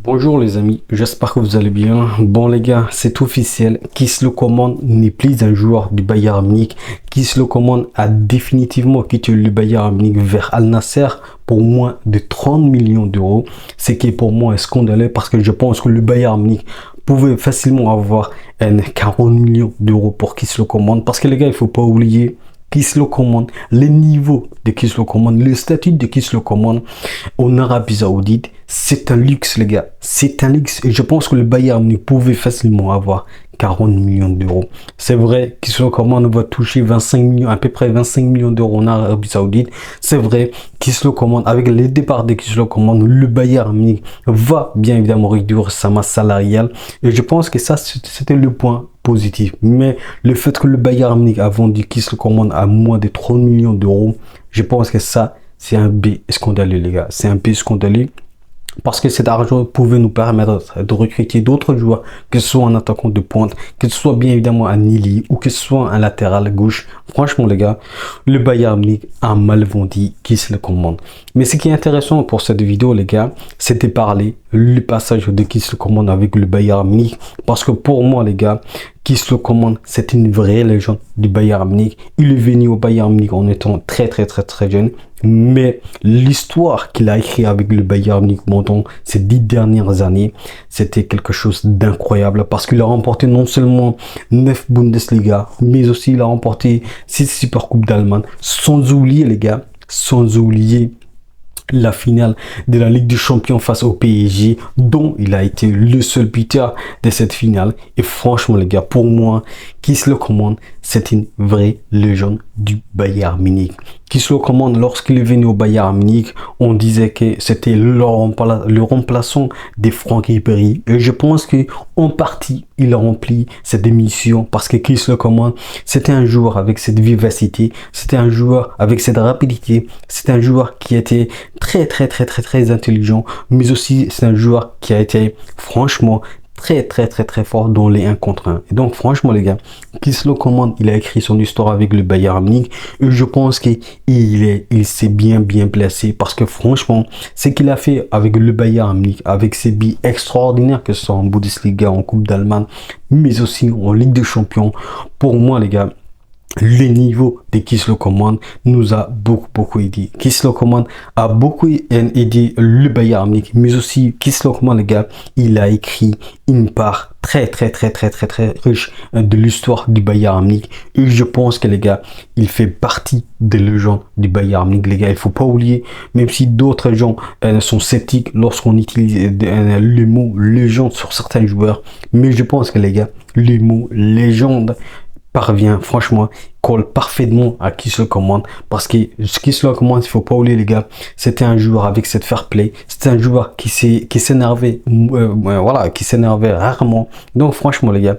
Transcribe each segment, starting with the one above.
Bonjour les amis, j'espère que vous allez bien. Bon les gars, c'est officiel, Kingsley Coman n'est plus un joueur du Bayern Munich. Kingsley Coman a définitivement quitté le Bayern Munich vers Al Nassr pour moins de 30 millions d'euros. Ce qui est pour moi un scandaleux parce que je pense que le Bayern Munich pouvait facilement avoir 40 millions d'euros pour Kingsley Coman. Parce que les gars, il ne faut pas oublier Kingsley Coman, le niveau de Kingsley Coman, le statut de Kingsley Coman en Arabie Saoudite, c'est un luxe les gars, c'est un luxe et je pense que le Bayern Munich pouvait facilement avoir 40 millions d'euros. C'est vrai Kingsley Coman va toucher 25 millions, à peu près 25 millions d'euros en Arabie Saoudite. C'est vrai Kingsley Coman, avec le départ de Kingsley Coman, le Bayern Munich va bien évidemment réduire sa masse salariale et je pense que ça c'était le point positif. Mais le fait que le Bayern Munich a vendu Kingsley Coman à moins de 30 millions d'euros, je pense que ça c'est un B scandaleux les gars, c'est un B scandaleux. Parce que cet argent pouvait nous permettre de recruter d'autres joueurs, que ce soit un attaquant de pointe, que ce soit bien évidemment un ailier ou que ce soit un latéral gauche. Franchement les gars, le Bayern Munich a mal vendu Kingsley Coman. Mais ce qui est intéressant pour cette vidéo les gars, c'est de parler le passage de Kingsley Coman avec le Bayern Munich. Parce que pour moi les gars, Kingsley Coman, c'est une vraie légende du Bayern Munich. Il est venu au Bayern Munich en étant très jeune. Mais l'histoire qu'il a écrit avec le Bayern Munich pendant ces 10 dernières années, c'était quelque chose d'incroyable. Parce qu'il a remporté non seulement 9 Bundesliga, mais aussi il a remporté 6 Supercoupes d'Allemagne. Sans oublier les gars, sans oublier la finale de la Ligue des Champions face au PSG, dont il a été le seul buteur de cette finale. Et franchement les gars, pour moi, Kingsley Coman, c'est une vraie légende du Bayern Munich. Kingsley Coman, lorsqu'il est venu au Bayern Munich, on disait que c'était le remplaçant de Franck Ribéry. Et je pense qu'en partie, il a rempli cette mission parce que Kingsley Coman, c'était un joueur avec cette vivacité, c'était un joueur avec cette rapidité, c'était un joueur qui était très intelligent, mais aussi c'est un joueur qui a été franchement très fort dans les 1 contre 1. Et donc franchement les gars, Kingsley Coman, il a écrit son histoire avec le Bayern Munich et je pense qu'il s'est bien placé parce que franchement, ce qu'il a fait avec le Bayern Munich, avec ses billes extraordinaires, que ce soit en Bundesliga, en Coupe d'Allemagne, mais aussi en Ligue des Champions, pour moi les gars, le niveau de Kingsley Coman nous a beaucoup aidé. Kingsley Coman a beaucoup aidé le Bayern Munich, mais aussi Kingsley Coman les gars, il a écrit une part très riche de l'histoire du Bayern Munich et je pense que les gars, il fait partie des légendes du Bayern Munich les gars. Il faut pas oublier, même si d'autres gens sont sceptiques lorsqu'on utilise le mot légende sur certains joueurs, mais je pense que les gars, le mot légende parvient franchement, colle parfaitement à Kingsley Coman parce que Kingsley Coman, il faut pas oublier les gars, c'était un joueur avec cette fair play, c'était un joueur qui s'énervait qui s'énervait rarement. Donc franchement les gars,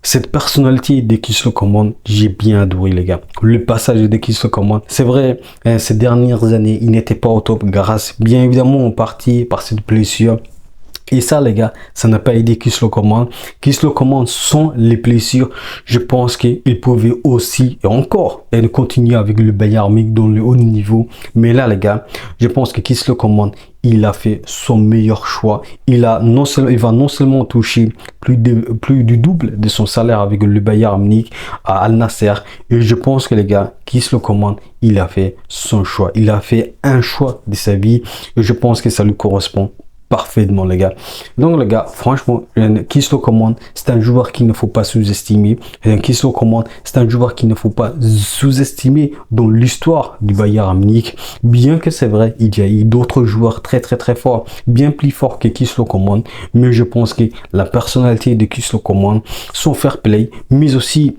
cette personnalité de Kingsley Coman, j'ai bien adoré les gars. Le passage de Kingsley Coman, c'est vrai, ces dernières années, il n'était pas au top grâce bien évidemment en partie par cette blessure. Et ça les gars, ça n'a pas aidé Kingsley Coman. Kingsley Coman, sans les blessures, je pense qu'il pouvait aussi et encore continuer avec le Bayern Munich dans le haut niveau. Mais là les gars, je pense que Kingsley Coman, il a fait son meilleur choix. Il va non seulement toucher plus du double de son salaire avec le Bayern Munich à Al Nassr. Et je pense que les gars, Kingsley Coman, il a fait son choix. Il a fait un choix de sa vie. Et je pense que ça lui correspond parfaitement les gars. Donc les gars, franchement, Kingsley Coman, c'est un joueur qu'il ne faut pas sous-estimer. Kingsley Coman, c'est un joueur qu'il ne faut pas sous-estimer dans l'histoire du Bayern Munich. Bien que c'est vrai, il y a eu d'autres joueurs très forts, bien plus forts que Kingsley Coman, mais je pense que la personnalité de Kingsley Coman, son fair play, mais aussi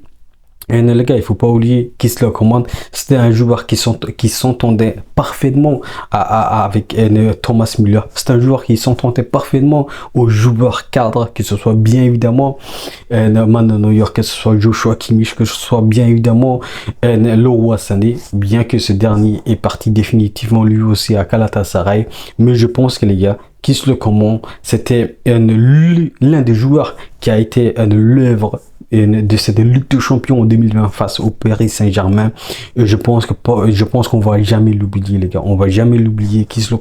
et les gars, il faut pas oublier Kingsley Coman, c'était un joueur qui s'entendait parfaitement avec Thomas Müller. C'est un joueur qui s'entendait parfaitement aux joueurs cadres, que ce soit bien évidemment Manuel Neuer, que ce soit Joshua Kimmich, que ce soit bien évidemment Leroy Sané, bien que ce dernier est parti définitivement lui aussi à Galatasaray. Mais je pense que les gars, Kingsley Coman, c'était l'un des joueurs qui a été l'œuvre de cette Ligue des Champions en 2020 face au Paris Saint-Germain. Je pense qu'on va jamais l'oublier les gars, on va jamais l'oublier. Kingsley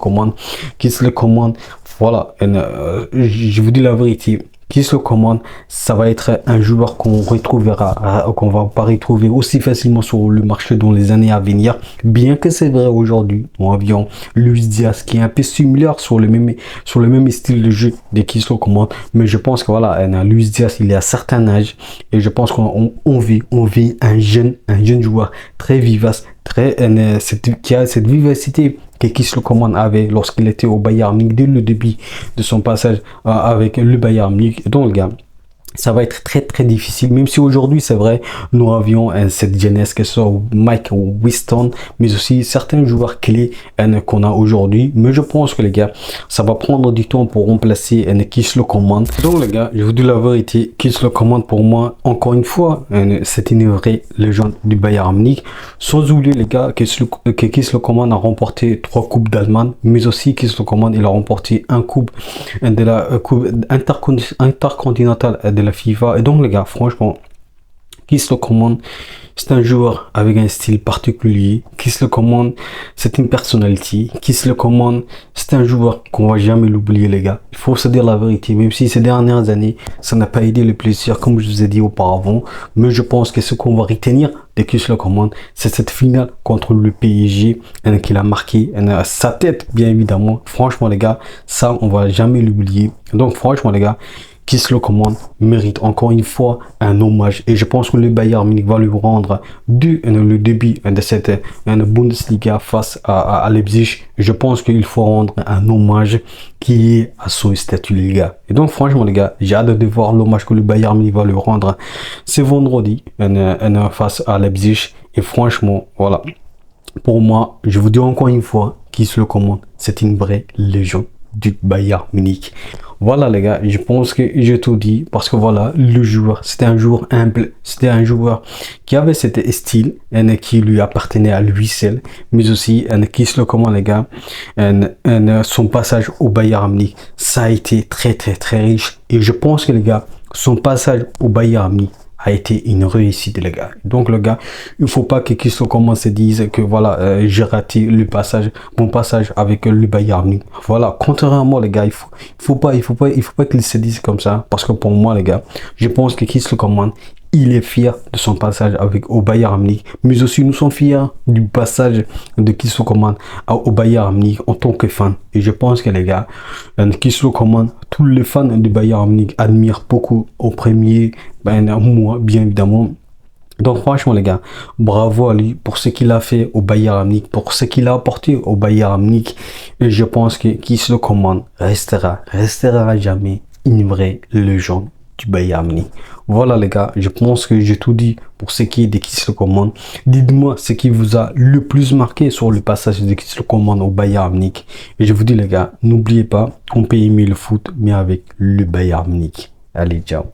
Coman, Voilà, je vous dis la vérité. Qui se le commande, ça va être un joueur qu'on retrouvera, qu'on va pas retrouver aussi facilement sur le marché dans les années à venir. Bien que c'est vrai aujourd'hui, nous avions Luis Diaz qui est un peu similaire sur le même style de jeu de qui se le commande. Mais je pense que voilà, Luis Diaz, il est à certain âge et je pense qu'on vit un jeune joueur très vivace, qui a cette vivacité que Kingsley Coman avait lorsqu'il était au Bayern Munich dès le début de son passage avec le Bayern Munich. Donc, gars, ça va être très difficile, même si aujourd'hui c'est vrai, nous avions cette jeunesse, que ce soit Mike Winston, mais aussi certains joueurs clés qu'on a aujourd'hui. Mais je pense que les gars, ça va prendre du temps pour remplacer Kingsley Coman. Donc les gars, je vous dis la vérité, Kingsley Coman pour moi, encore une fois, c'est une vraie légende du Bayern Munich. Sans oublier les gars que Kingsley Coman a remporté 3 coupes d'Allemagne, mais aussi Kingsley Coman il a remporté un coupe de la coupe intercontinentale de la FIFA. Et donc les gars, franchement, Kingsley Coman, c'est un joueur avec un style particulier. Kingsley Coman, c'est une personnalité. Kingsley Coman, c'est un joueur qu'on va jamais l'oublier les gars. Il faut se dire la vérité, même si ces dernières années, ça n'a pas aidé le plaisir comme je vous ai dit auparavant. Mais je pense que ce qu'on va retenir de Kingsley Coman, c'est cette finale contre le PSG qu'il a marqué. Sa tête, bien évidemment. Franchement les gars, ça on va jamais l'oublier. Donc franchement les gars, Kingsley Coman mérite encore une fois un hommage et je pense que le Bayern Munich va lui rendre le début de cette Bundesliga face à Leipzig. Je pense qu'il faut rendre un hommage qui est à son statut les gars. Et donc franchement les gars, j'ai hâte de voir l'hommage que le Bayern Munich va lui rendre ce vendredi face à Leipzig. Et franchement voilà, pour moi, je vous dis encore une fois, Kingsley Coman, c'est une vraie légende du Bayern Munich. Voilà les gars, je pense que j'ai tout dit parce que voilà, le joueur, c'était un joueur humble, c'était un joueur qui avait cet style qui lui appartenait à lui seul, mais aussi Kingsley Coman les gars, son passage au Bayern Munich, ça a été très riche et je pense que les gars, son passage au Bayern Munich a été une réussite les gars. Donc le gars, il faut pas que Kingsley Coman se dise que voilà, j'ai raté mon passage avec le Bayern Munich. Voilà, contrairement les gars, il faut pas qu'il se dise comme ça parce que pour moi les gars, je pense que Kingsley Coman il est fier de son passage au Bayern Munich, mais aussi nous sommes fiers du passage de Kingsley Coman au Bayern Munich en tant que fan. Et je pense que les gars, Kingsley Coman, tous les fans du Bayern Munich admirent beaucoup au premier mois, bien évidemment. Donc franchement les gars, bravo à lui pour ce qu'il a fait au Bayern Munich, pour ce qu'il a apporté au Bayern Munich. Et je pense que Kingsley Coman restera à jamais une vraie légende du Bayern Munich. Voilà les gars, je pense que j'ai tout dit pour ce qui est de Kingsley Coman. Dites-moi ce qui vous a le plus marqué sur le passage de Kingsley Coman au Bayern Munich. Et je vous dis les gars, n'oubliez pas, on peut aimer le foot mais avec le Bayern Munich. Allez, ciao.